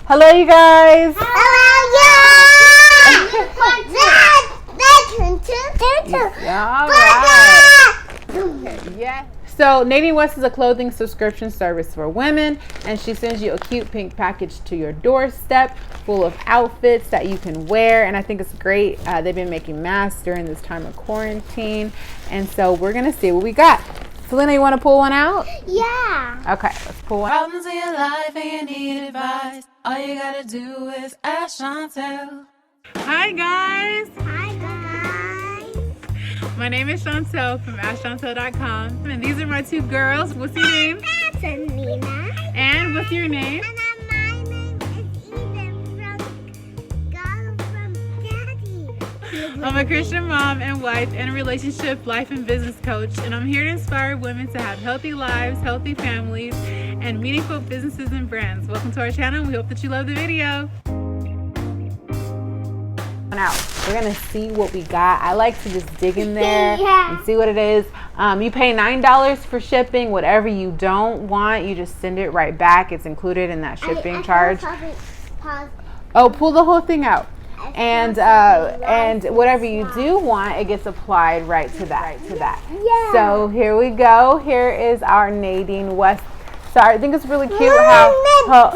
Hello, you guys. Yeah. So Nadine West is a clothing subscription service for women, and she sends you a cute pink package to your doorstep full of outfits that you can wear, and I think it's great. They've been making masks during this time of quarantine, and so we're gonna see what we got. Selena, you want to pull one out? Yeah. Okay, let's pull one out. Problems in your life and you need advice. All you gotta do is ask CHAUNTEL. Hi guys. Hi guys. My name is Chantel from askchauntel.com, and these are my two girls. What's your name? That's Nina. And what's your name? And my name is Eden from Daddy. I'm a Christian mom and wife and a relationship, life, and business coach, and I'm here to inspire women to have healthy lives, healthy families, and meaningful businesses and brands. Welcome to our channel. We hope that you love the video. Now, we're gonna see what we got. I like to just dig in there and see what it is. You pay $9 for shipping. Whatever you don't want, you just send it right back. It's included in that shipping charge. Oh, pull the whole thing out. And whatever you do want, it gets applied right to that. Yeah. So here we go. Here is our Nadine West. So I think it's really cute how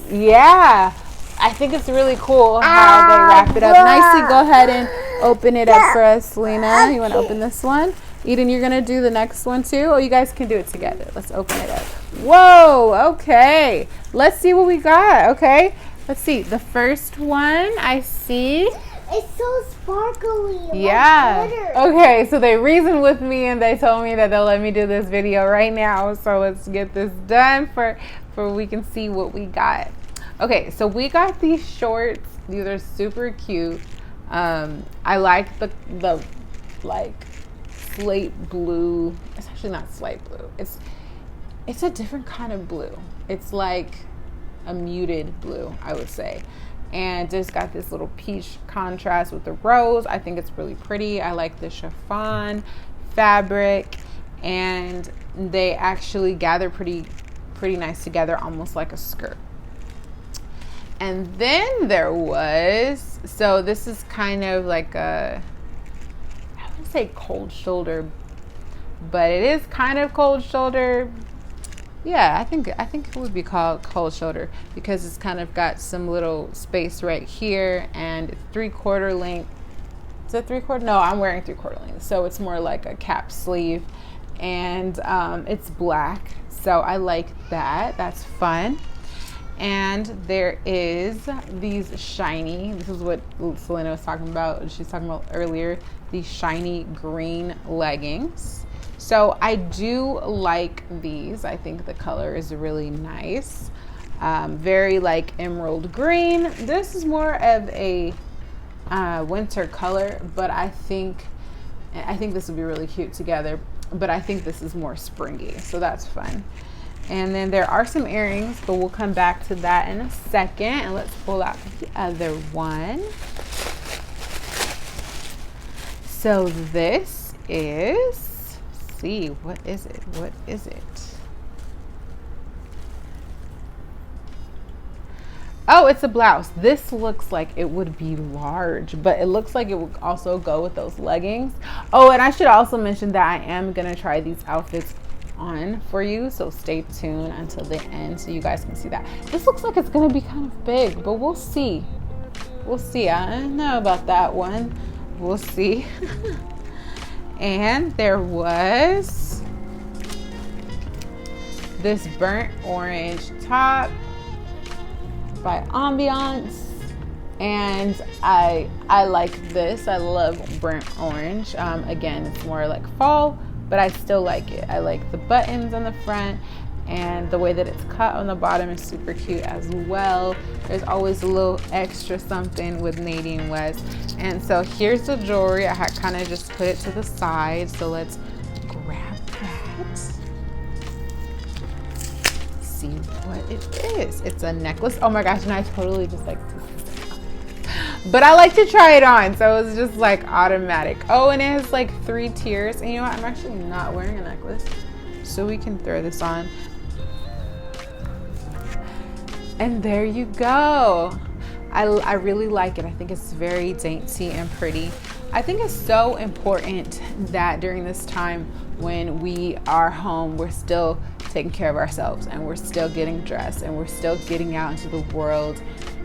yeah. I think it's really cool how they wrap it up nicely. Go ahead and open it up for us, Selena. You want to open this one? Eden, you're going to do the next one too? Oh, you guys can do it together. Let's open it up. Whoa, okay. Let's see what we got, okay? Let's see. The first one I see. It's so sparkly. Yeah. Like okay, so they reasoned with me and they told me that they'll let me do this video right now. So let's get this done for we can see what we got. Okay, so we got these shorts. These are super cute. I like the like slate blue. It's actually not slate blue. It's a different kind of blue. It's like a muted blue, I would say. And just got this little peach contrast with the rose. I think it's really pretty. I like the chiffon fabric, and they actually gather pretty nice together, almost like a skirt. And then there was, so this is kind of like a, I wouldn't say cold shoulder, but it is kind of cold shoulder. Yeah, I think it would be called cold shoulder because it's kind of got some little space right here, and it's 3/4 length. Is it 3/4? No, I'm wearing 3/4 length, so it's more like a cap sleeve, and it's black, so I like that. That's fun. And there is these shiny, this is what Selena was talking about, she's talking about earlier, these shiny green leggings. So I do like these. I think the color is really nice. Very like emerald green. This is more of a winter color, but I think this would be really cute together, but I think this is more springy, so that's fun. And then there are some earrings, but we'll come back to that in a second. And let's pull out the other one. So this is, let's see, what is it? What is it? Oh, it's a blouse. This looks like it would be large, but it looks like it would also go with those leggings. Oh, and I should also mention that I am going to try these outfits on for you, so stay tuned until the end so you guys can see that. This looks like it's gonna be kind of big, but we'll see. I don't know about that one. We'll see. And there was this burnt orange top by Ambiance, and I like this. I love burnt orange. Again, it's more like fall, but I still like it. I like the buttons on the front, and the way that it's cut on the bottom is super cute as well. There's always a little extra something with Nadine West. And so here's the jewelry. I had kind of just put it to the side, so let's grab that. See what it is. It's a necklace. Oh my gosh, and I totally just like to, but I like to try it on, so it's just like automatic. Oh, and it has like 3 tiers. And you know what? I'm actually not wearing a necklace, so we can throw this on. And there you go. I really like it. I think it's very dainty and pretty. I think it's so important that during this time when we are home, we're still taking care of ourselves and we're still getting dressed and we're still getting out into the world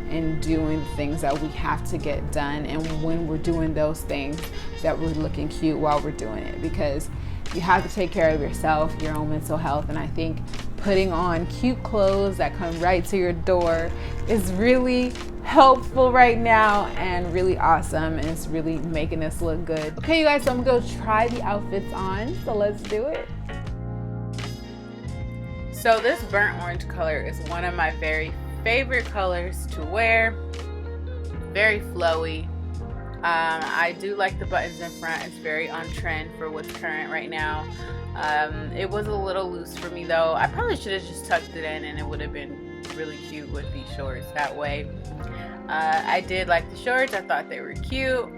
and doing the things that we have to get done. And when we're doing those things, that we're looking cute while we're doing it, because you have to take care of yourself, your own mental health. And I think putting on cute clothes that come right to your door is really helpful right now and really awesome, and it's really making us look good. Okay, you guys, so I'm gonna go try the outfits on, so let's do it. So this burnt orange color is one of my very favorite colors to wear. Very flowy. I do like the buttons in front. It's very on trend for what's current right now. It was a little loose for me though. I probably should have just tucked it in and it would have been really cute with these shorts that way. I did like the shorts. I thought they were cute.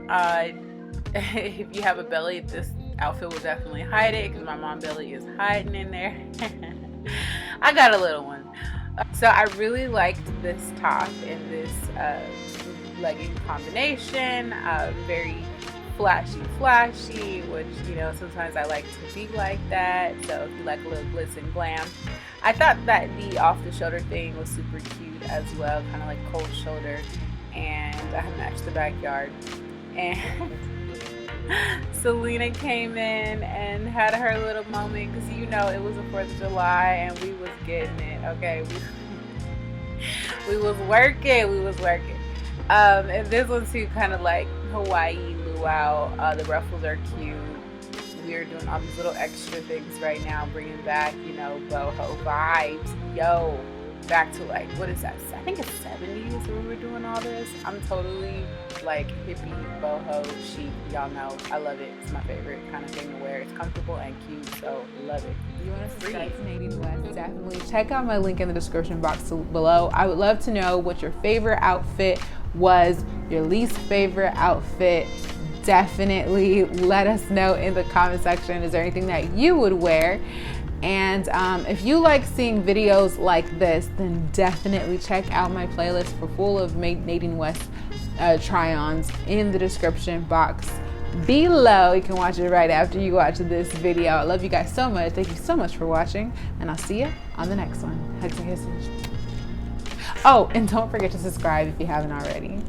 If you have a belly, this outfit will definitely hide it, because my mom belly is hiding in there. I got a little one. So I really liked this top and this legging combination. Very flashy, which, you know, sometimes I like to be like that. So if you like a little glitz and glam. I thought that the off-the-shoulder thing was super cute as well, kind of like cold shoulder, and I matched the backyard. And Selena came in and had her little moment, because you know it was the 4th of July and we was getting it, okay? We was working. And this one's too, kind of like Hawaii luau. The ruffles are cute. We're doing all these little extra things right now, bringing back, you know, boho vibes. Yo, back to like, what is that? I think it's 70s when we were doing all this. I'm totally like hippie, boho, chic. Y'all know I love it. It's my favorite kind of thing to wear. It's comfortable and cute, so love it. You want to subscribe to Nadine West? Definitely check out my link in the description box below. I would love to know what your favorite outfit was, your least favorite outfit. Definitely let us know in the comment section. Is there anything that you would wear? And if you like seeing videos like this, then definitely check out my playlist for full of Nadine West try-ons in the description box below. You can watch it right after you watch this video. I love you guys so much. Thank you so much for watching, and I'll see you on the next one. Hugs and kisses. Oh, and don't forget to subscribe if you haven't already.